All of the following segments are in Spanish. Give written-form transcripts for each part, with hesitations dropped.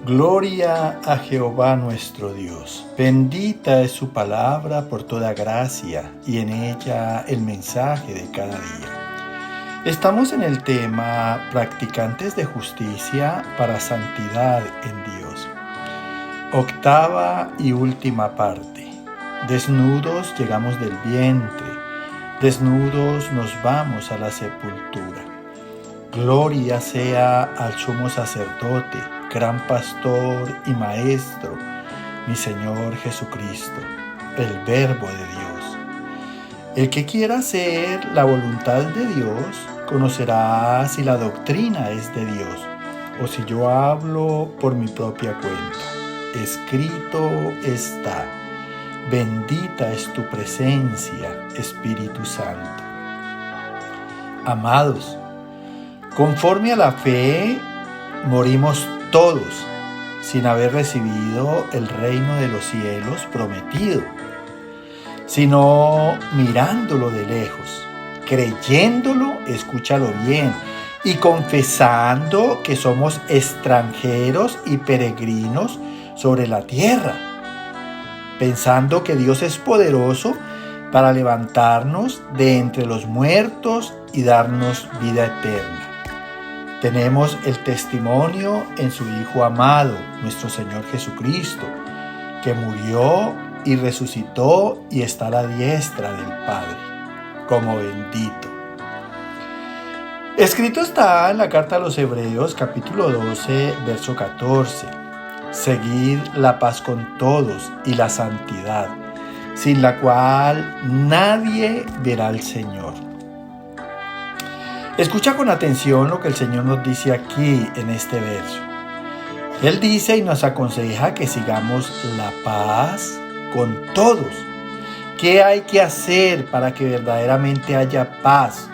Gloria a Jehová nuestro Dios. Bendita es su palabra por toda gracia y en ella el mensaje de cada día. Estamos en el tema Practicantes de justicia para santidad en Dios. Octava y última parte. Desnudos llegamos del vientre, desnudos nos vamos a la sepultura. Gloria sea al sumo sacerdote, gran pastor y maestro, mi Señor Jesucristo, el Verbo de Dios. El que quiera hacer la voluntad de Dios, conocerá si la doctrina es de Dios, o si yo hablo por mi propia cuenta. Escrito está: bendita es tu presencia, Espíritu Santo. Amados, conforme a la fe, morimos todos sin haber recibido el reino de los cielos prometido, sino mirándolo de lejos, creyéndolo, escúchalo bien, y confesando que somos extranjeros y peregrinos sobre la tierra, pensando que Dios es poderoso para levantarnos de entre los muertos y darnos vida eterna. Tenemos el testimonio en su Hijo amado, nuestro Señor Jesucristo, que murió y resucitó y está a la diestra del Padre, como bendito. Escrito está en la carta a los Hebreos, capítulo 12, verso 14. Seguid la paz con todos y la santidad, sin la cual nadie verá al Señor. Escucha con atención lo que el Señor nos dice aquí en este verso. Él dice y nos aconseja que sigamos la paz con todos. ¿Qué hay que hacer para que verdaderamente haya paz?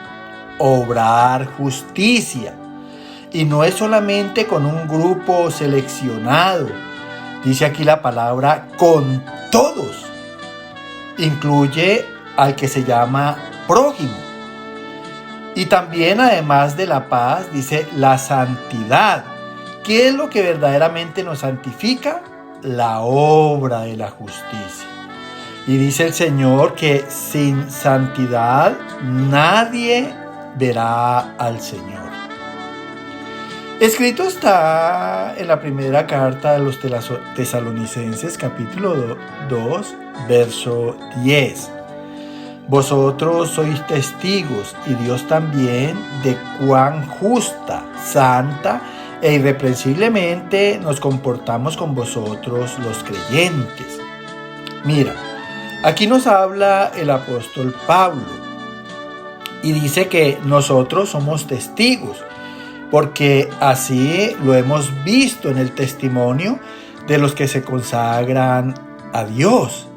Obrar justicia. Y no es solamente con un grupo seleccionado. Dice aquí la palabra con todos. Incluye al que se llama prójimo. Y también, además de la paz, dice la santidad. ¿Qué es lo que verdaderamente nos santifica? La obra de la justicia. Y dice el Señor que sin santidad nadie verá al Señor. Escrito está en la primera carta de los Tesalonicenses, capítulo 2, verso 10. Vosotros sois testigos, y Dios también, de cuán justa, santa e irreprensiblemente nos comportamos con vosotros los creyentes. Mira, aquí nos habla el apóstol Pablo y dice que nosotros somos testigos, porque así lo hemos visto en el testimonio de los que se consagran a Dios.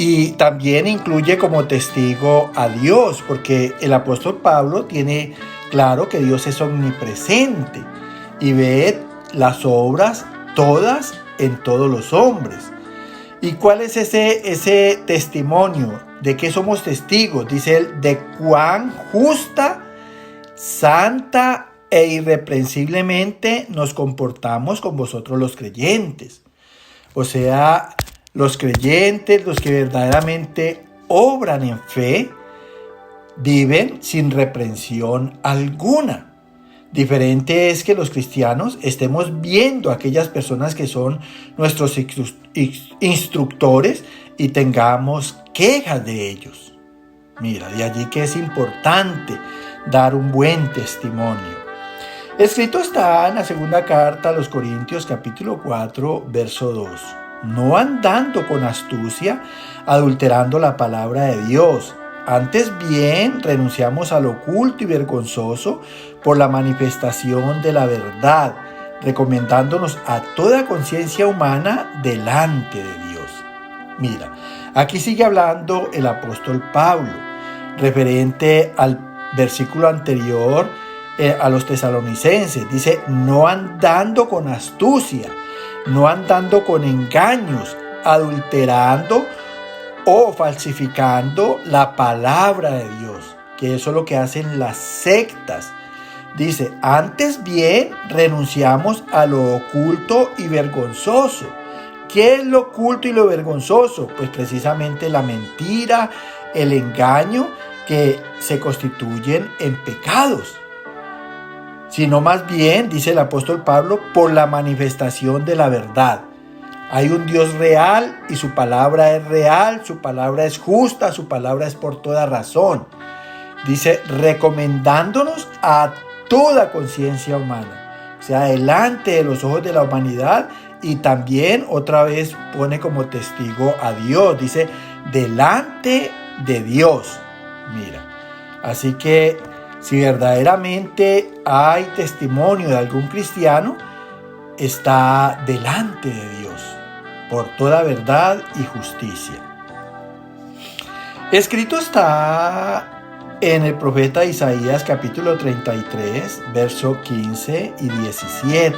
Y también incluye como testigo a Dios, porque el apóstol Pablo tiene claro que Dios es omnipresente y ve las obras todas en todos los hombres. ¿Y cuál es ese testimonio? ¿De qué somos testigos? Dice él, de cuán justa, santa e irreprensiblemente nos comportamos con vosotros los creyentes. O sea, los creyentes, los que verdaderamente obran en fe, viven sin reprensión alguna. Diferente es que los cristianos estemos viendo a aquellas personas que son nuestros instructores y tengamos quejas de ellos. Mira, de allí que es importante dar un buen testimonio. Escrito está en la segunda carta a los Corintios, capítulo 4, verso 2. No andando con astucia, adulterando la palabra de Dios. Antes bien, renunciamos al oculto y vergonzoso por la manifestación de la verdad, recomendándonos a toda conciencia humana delante de Dios. Mira, aquí sigue hablando el apóstol Pablo, referente al versículo anterior a los tesalonicenses. Dice, no andando con astucia, no andando con engaños, adulterando o falsificando la palabra de Dios, que eso es lo que hacen las sectas, Dice, antes bien renunciamos a lo oculto y vergonzoso. ¿Qué es lo oculto y lo vergonzoso? Pues precisamente la mentira, el engaño que se constituyen en pecados. Sino más bien, dice el apóstol Pablo, por la manifestación de la verdad. Hay un Dios real y su palabra es real, su palabra es justa, su palabra es por toda razón. Dice, recomendándonos a toda conciencia humana, o sea, delante de los ojos de la humanidad, y también otra vez pone como testigo a Dios, dice, delante de Dios. Mira, así que si verdaderamente hay testimonio de algún cristiano, está delante de Dios, por toda verdad y justicia. Escrito está en el profeta Isaías capítulo 33, verso 15 y 17.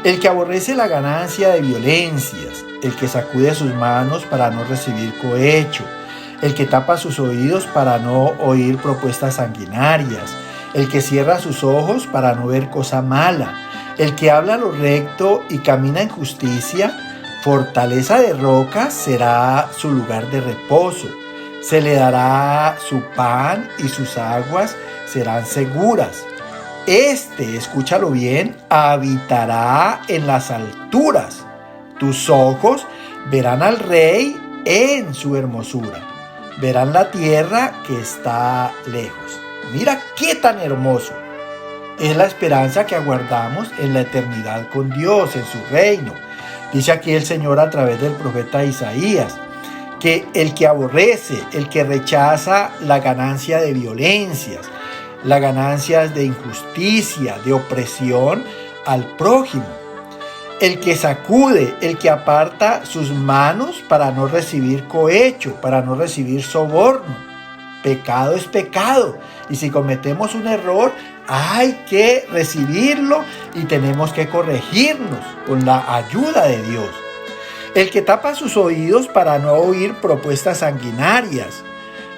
El que aborrece la ganancia de violencias, el que sacude sus manos para no recibir cohecho, el que tapa sus oídos para no oír propuestas sanguinarias, el que cierra sus ojos para no ver cosa mala, el que habla lo recto y camina en justicia, fortaleza de rocas será su lugar de reposo. Se le dará su pan y sus aguas serán seguras. Escúchalo bien, habitará en las alturas. Tus ojos verán al Rey en su hermosura. Verán la tierra que está lejos. Mira qué tan hermoso. Es la esperanza que aguardamos en la eternidad con Dios, en su reino. Dice aquí el Señor a través del profeta Isaías, que el que aborrece, el que rechaza la ganancia de violencias, las ganancias de injusticia, de opresión al prójimo, el que sacude, el que aparta sus manos para no recibir cohecho, para no recibir soborno. Pecado es pecado, y si cometemos un error, hay que recibirlo y tenemos que corregirnos con la ayuda de Dios. El que tapa sus oídos para no oír propuestas sanguinarias,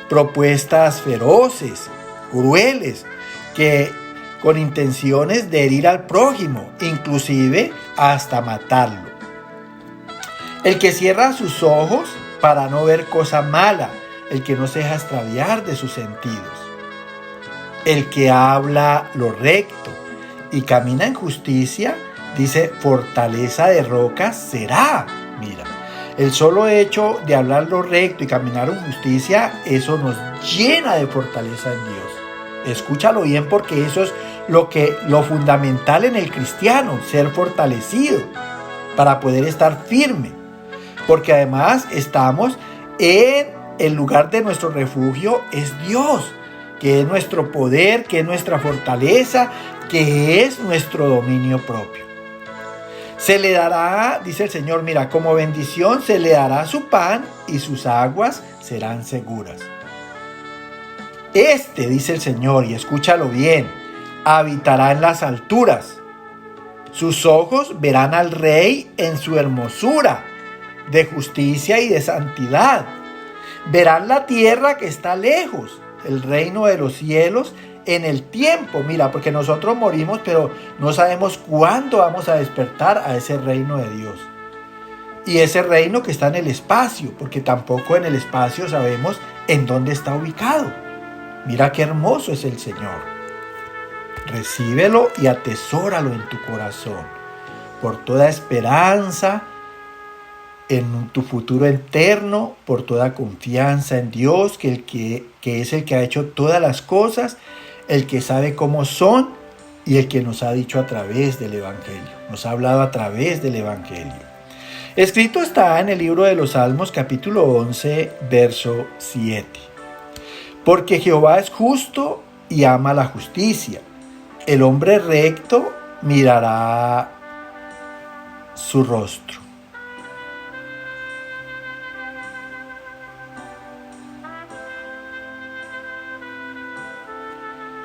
propuestas feroces, crueles, que con intenciones de herir al prójimo, inclusive hasta matarlo. El que cierra sus ojos para no ver cosa mala, el que no se deja extraviar de sus sentidos. El que habla lo recto y camina en justicia, dice, fortaleza de rocas será. Mira, el solo hecho de hablar lo recto y caminar en justicia, eso nos llena de fortaleza en Dios. Escúchalo bien, porque eso es lo fundamental en el cristiano, ser fortalecido para poder estar firme. Porque además estamos en el lugar de nuestro refugio, es Dios, que es nuestro poder, que es nuestra fortaleza, que es nuestro dominio propio. Se le dará, dice el Señor, mira, como bendición se le dará su pan y sus aguas serán seguras. Dice el Señor, y escúchalo bien, habitará en las alturas. Sus ojos verán al Rey en su hermosura, de justicia y de santidad. Verán la tierra que está lejos, el reino de los cielos en el tiempo. Mira, porque nosotros morimos, pero no sabemos cuándo vamos a despertar a ese reino de Dios. Y ese reino que está en el espacio, porque tampoco en el espacio sabemos en dónde está ubicado. Mira qué hermoso es el Señor. Recíbelo y atesóralo en tu corazón, por toda esperanza en tu futuro eterno, por toda confianza en Dios, que es el que ha hecho todas las cosas, el que sabe cómo son y el que nos ha dicho a través del Evangelio, nos ha hablado a través del Evangelio. Escrito está en el libro de los Salmos, capítulo 11, verso 7. Porque Jehová es justo y ama la justicia. El hombre recto mirará su rostro.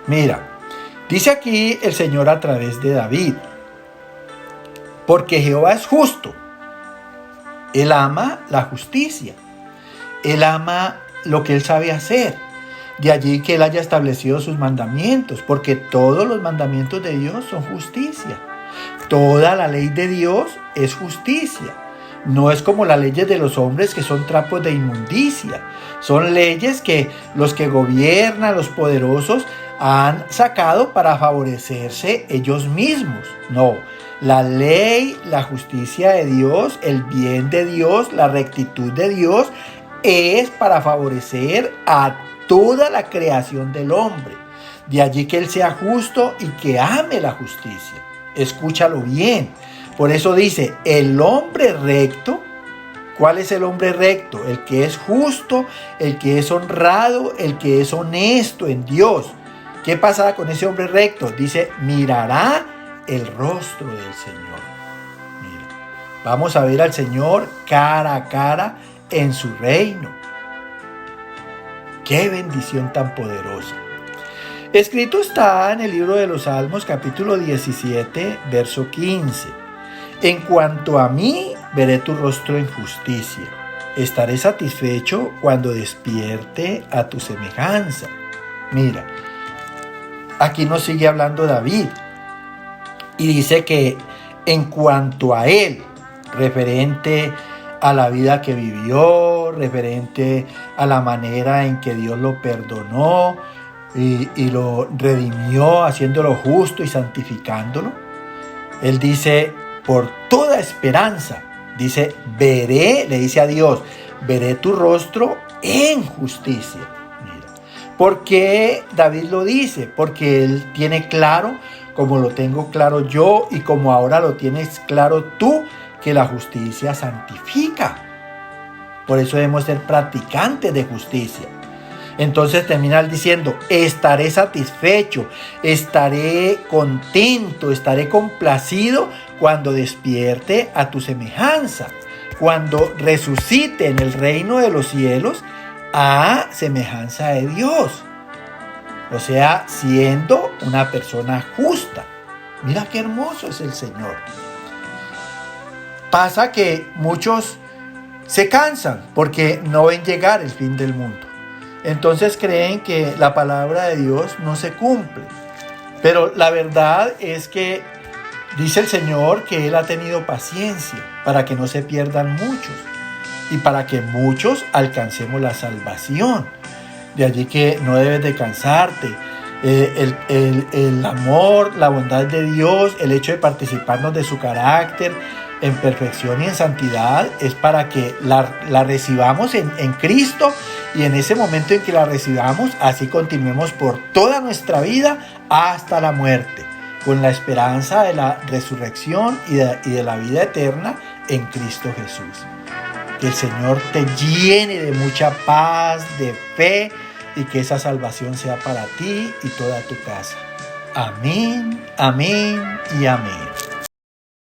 Mira, dice aquí el Señor a través de David, porque Jehová es justo. Él ama la justicia. Él ama lo que Él sabe hacer. De allí que Él haya establecido sus mandamientos, porque todos los mandamientos de Dios son justicia. Toda la ley de Dios es justicia. No es como las leyes de los hombres que son trapos de inmundicia. Son leyes que los que gobiernan, los poderosos, han sacado para favorecerse ellos mismos. No, la ley, la justicia de Dios, el bien de Dios, la rectitud de Dios es para favorecer a toda la creación del hombre. De allí que Él sea justo y que ame la justicia. Escúchalo bien. Por eso dice, el hombre recto. ¿Cuál es el hombre recto? El que es justo, el que es honrado, el que es honesto en Dios. ¿Qué pasa con ese hombre recto? Dice, mirará el rostro del Señor. Mira, vamos a ver al Señor cara a cara en su reino. ¡Qué bendición tan poderosa! Escrito está en el libro de los Salmos, capítulo 17, verso 15. En cuanto a mí, veré tu rostro en justicia. Estaré satisfecho cuando despierte a tu semejanza. Mira, aquí nos sigue hablando David. Y dice que en cuanto a él, referente a la vida que vivió, referente a la manera en que Dios lo perdonó y lo redimió, haciéndolo justo y santificándolo. Él dice, por toda esperanza, dice, veré, le dice a Dios, veré tu rostro en justicia. Mira, ¿por qué David lo dice? Porque él tiene claro, como lo tengo claro yo y como ahora lo tienes claro tú, que la justicia santifica. Por eso debemos ser practicantes de justicia. Entonces termina diciendo, estaré satisfecho, estaré contento, estaré complacido cuando despierte a tu semejanza, cuando resucite en el reino de los cielos a semejanza de Dios. O sea, siendo una persona justa. Mira qué hermoso es el Señor. Pasa que muchos se cansan porque no ven llegar el fin del mundo. Entonces creen que la palabra de Dios no se cumple. Pero la verdad es que dice el Señor que Él ha tenido paciencia para que no se pierdan muchos y para que muchos alcancemos la salvación. De allí que no debes de cansarte. El amor, la bondad de Dios, el hecho de participarnos de su carácter en perfección y en santidad es para que la recibamos en Cristo, y en ese momento en que la recibamos, así continuemos por toda nuestra vida hasta la muerte, con la esperanza de la resurrección y de la vida eterna en Cristo Jesús. Que el Señor te llene de mucha paz, de fe, y que esa salvación sea para ti y toda tu casa. Amén, amén y amén.